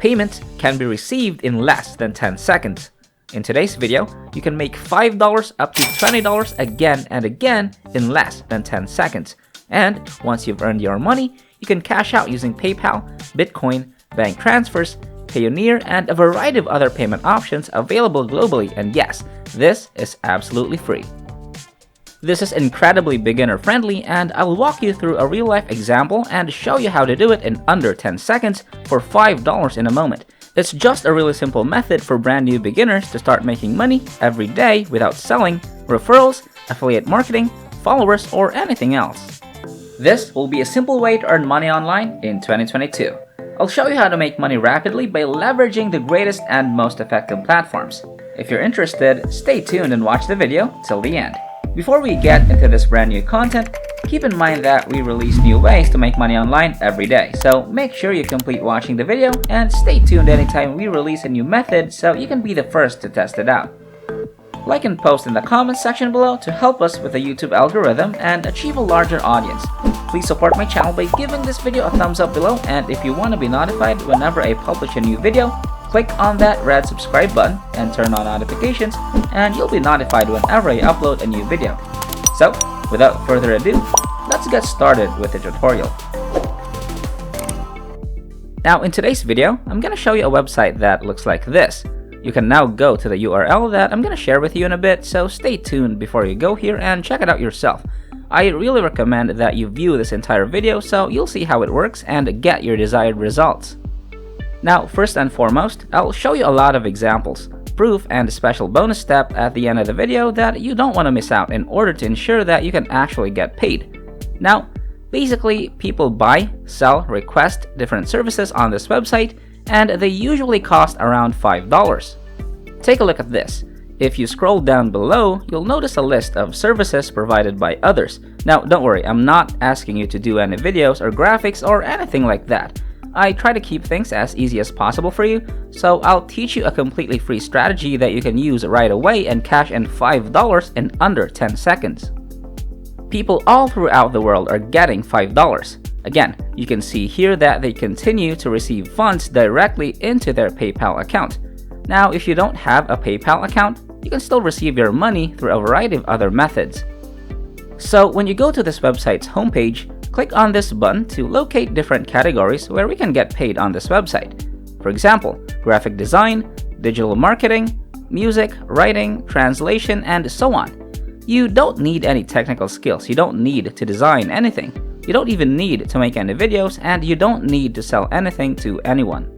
Payment can be received in less than 10 seconds. In today's video, you can make $5 up to $20 again and again in less than 10 seconds. And once you've earned your money, you can cash out using PayPal, Bitcoin, bank transfers, Payoneer, and a variety of other payment options available globally. And yes, this is absolutely free. This is incredibly beginner friendly, and I'll walk you through a real life example and show you how to do it in under 10 seconds for $5 in a moment. It's just a really simple method for brand new beginners to start making money every day without selling, referrals, affiliate marketing, followers, or anything else. This will be a simple way to earn money online in 2022. I'll show you how to make money rapidly by leveraging the greatest and most effective platforms. If you're interested, stay tuned and watch the video till the end. Before we get into this brand new content, keep in mind that we release new ways to make money online every day, so make sure you complete watching the video and stay tuned anytime we release a new method so you can be the first to test it out. Like and post in the comments section below to help us with the YouTube algorithm and achieve a larger audience. Please support my channel by giving this video a thumbs up below, and if you want to be notified whenever I publish a new video, click on that red subscribe button and turn on notifications, and you'll be notified whenever I upload a new video. So, without further ado, let's get started with the tutorial. Now, in today's video, I'm going to show you a website that looks like this. You can now go to the URL that I'm going to share with you in a bit, so stay tuned before you go here and check it out yourself. I really recommend that you view this entire video so you'll see how it works and get your desired results. Now, first and foremost, I'll show you a lot of examples, proof, and a special bonus step at the end of the video that you don't want to miss out in order to ensure that you can actually get paid. Now, basically, people buy, sell, request different services on this website, and they usually cost around $5. Take a look at this. If you scroll down below, you'll notice a list of services provided by others. Now, don't worry, I'm not asking you to do any videos or graphics or anything like that. I try to keep things as easy as possible for you, so I'll teach you a completely free strategy that you can use right away and cash in $5 in under 10 seconds. People all throughout the world are getting $5. Again, you can see here that they continue to receive funds directly into their PayPal account. Now, if you don't have a PayPal account, you can still receive your money through a variety of other methods. So when you go to this website's homepage, click on this button to locate different categories where we can get paid on this website. For example, graphic design, digital marketing, music, writing, translation, and so on. You don't need any technical skills, you don't need to design anything, you don't even need to make any videos, and you don't need to sell anything to anyone.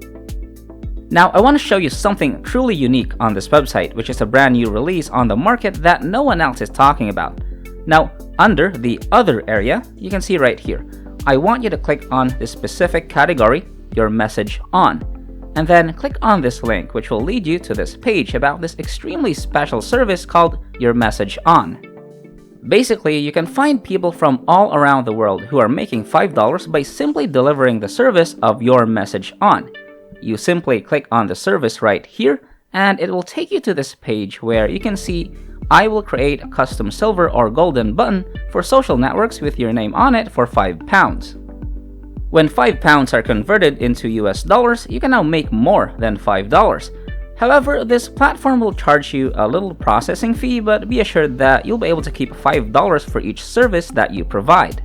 Now, I want to show you something truly unique on this website, which is a brand new release on the market that no one else is talking about. Now, under the other area, you can see right here, I want you to click on this specific category, your message on, and then click on this link, which will lead you to this page about this extremely special service called your message on. Basically, you can find people from all around the world who are making $5 by simply delivering the service of your message on. You simply click on the service right here, and it will take you to this page where you can see I will create a custom silver or golden button for social networks with your name on it for £5. When £5 are converted into US dollars, you can now make more than $5. However, this platform will charge you a little processing fee, but be assured that you'll be able to keep $5 for each service that you provide.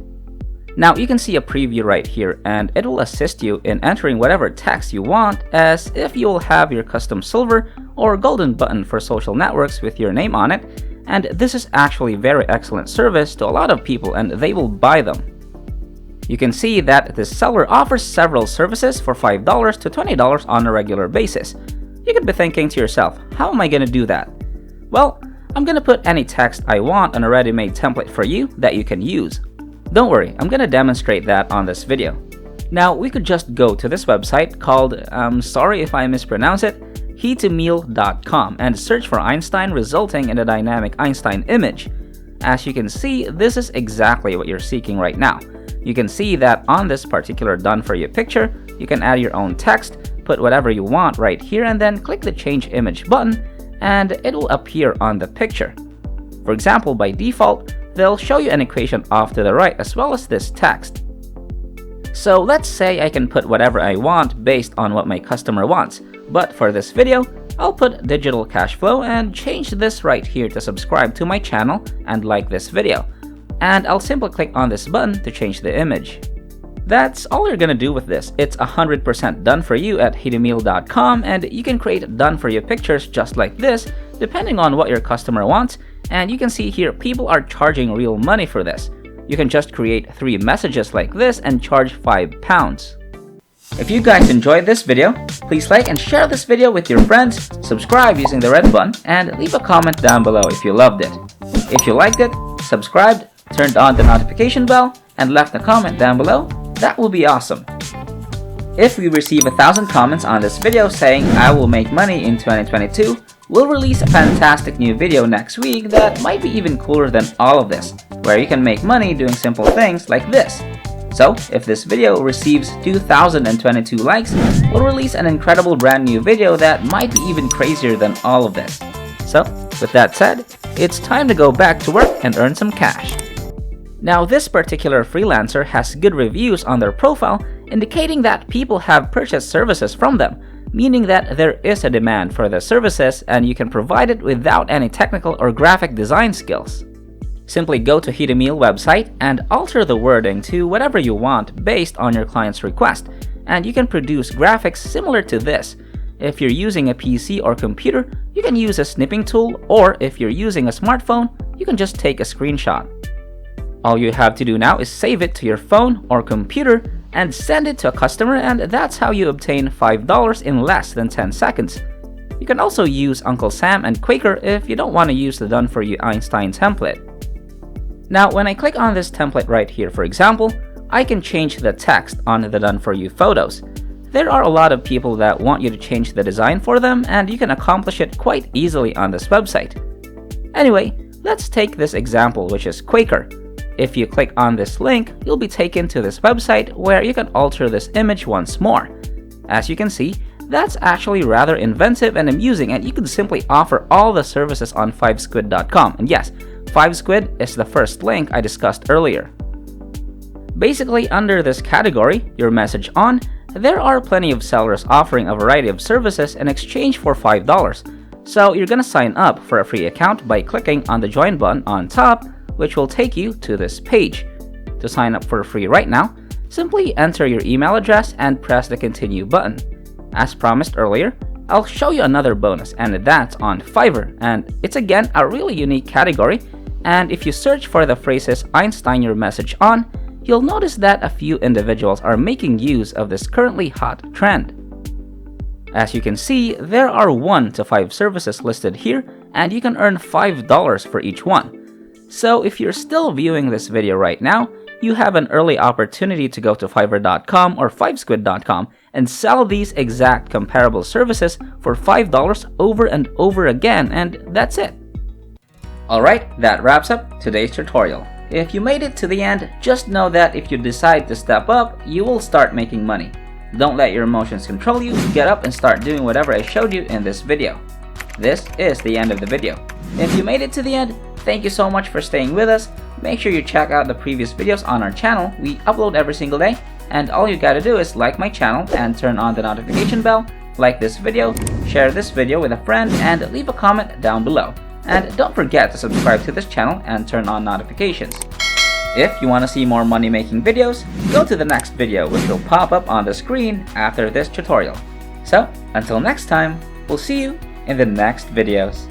Now, you can see a preview right here, and it will assist you in entering whatever text you want, as if you will have your custom silver or golden button for social networks with your name on it, and this is actually very excellent service to a lot of people, and they will buy them. You can see that this seller offers several services for $5 to $20 on a regular basis. You could be thinking to yourself, how am I going to do that? Well, I'm going to put any text I want on a ready-made template for you that you can use. Don't worry, I'm going to demonstrate that on this video. Now, we could just go to this website called, sorry if I mispronounce it, he2meal.com, and search for Einstein, resulting in a dynamic Einstein image. As you can see, this is exactly what you're seeking right now. You can see that on this particular done for you picture, you can add your own text, put whatever you want right here, and then click the change image button, and it will appear on the picture. For example, by default, they'll show you an equation off to the right as well as this text. So let's say I can put whatever I want based on what my customer wants, but for this video, I'll put digital cash flow and change this right here to subscribe to my channel and like this video. And I'll simply click on this button to change the image. That's all you're gonna do with this. It's 100% done for you at heatymeal.com, and you can create done for you pictures just like this depending on what your customer wants. And you can see here people are charging real money for this. You can just create 3 messages like this and charge £5. If you guys enjoyed this video, please like and share this video with your friends, subscribe using the red button, and leave a comment down below if you loved it. If you liked it, subscribed, turned on the notification bell, and left a comment down below, that will be awesome. If we receive 1,000 comments on this video saying I will make money in 2022, we'll release a fantastic new video next week that might be even cooler than all of this, where you can make money doing simple things like this. So, if this video receives 2,022 likes, we'll release an incredible brand new video that might be even crazier than all of this. So, with that said, it's time to go back to work and earn some cash. Now, this particular freelancer has good reviews on their profile, indicating that people have purchased services from them, meaning that there is a demand for the services and you can provide it without any technical or graphic design skills. Simply go to Heaty Meal website and alter the wording to whatever you want based on your client's request, and you can produce graphics similar to this. If you're using a PC or computer, you can use a snipping tool, or if you're using a smartphone, you can just take a screenshot. All you have to do now is save it to your phone or computer and send it to a customer, and that's how you obtain $5 in less than 10 seconds. You can also use Uncle Sam and Quaker if you don't want to use the Done For You Einstein template. Now, when I click on this template right here, for example, I can change the text on the Done For You photos. There are a lot of people that want you to change the design for them, and you can accomplish it quite easily on this website. Anyway, let's take this example, which is Quaker. If you click on this link, you'll be taken to this website where you can alter this image once more. As you can see, that's actually rather inventive and amusing, and you can simply offer all the services on 5squid.com. And yes, 5squid is the first link I discussed earlier. Basically, under this category, your message on, there are plenty of sellers offering a variety of services in exchange for $5. So you're gonna sign up for a free account by clicking on the join button on top, which will take you to this page. To sign up for free right now, simply enter your email address and press the continue button. As promised earlier, I'll show you another bonus, and that's on Fiverr, and it's again a really unique category. And if you search for the phrases Einstein your message on, you'll notice that a few individuals are making use of this currently hot trend. As you can see, there are 1 to 5 services listed here, and you can earn $5 for each one. So if you're still viewing this video right now, you have an early opportunity to go to Fiverr.com or 5squid.com and sell these exact comparable services for $5 over and over again, and that's it. Alright, that wraps up today's tutorial. If you made it to the end, just know that if you decide to step up, you will start making money. Don't let your emotions control you, get up and start doing whatever I showed you in this video. This is the end of the video. If you made it to the end, thank you so much for staying with us. Make sure you check out the previous videos on our channel. We upload every single day, and all you gotta do is like my channel and turn on the notification bell, like this video, share this video with a friend, and leave a comment down below. And don't forget to subscribe to this channel and turn on notifications. If you want to see more money making videos, go to the next video, which will pop up on the screen after this tutorial. So, until next time, we'll see you in the next videos.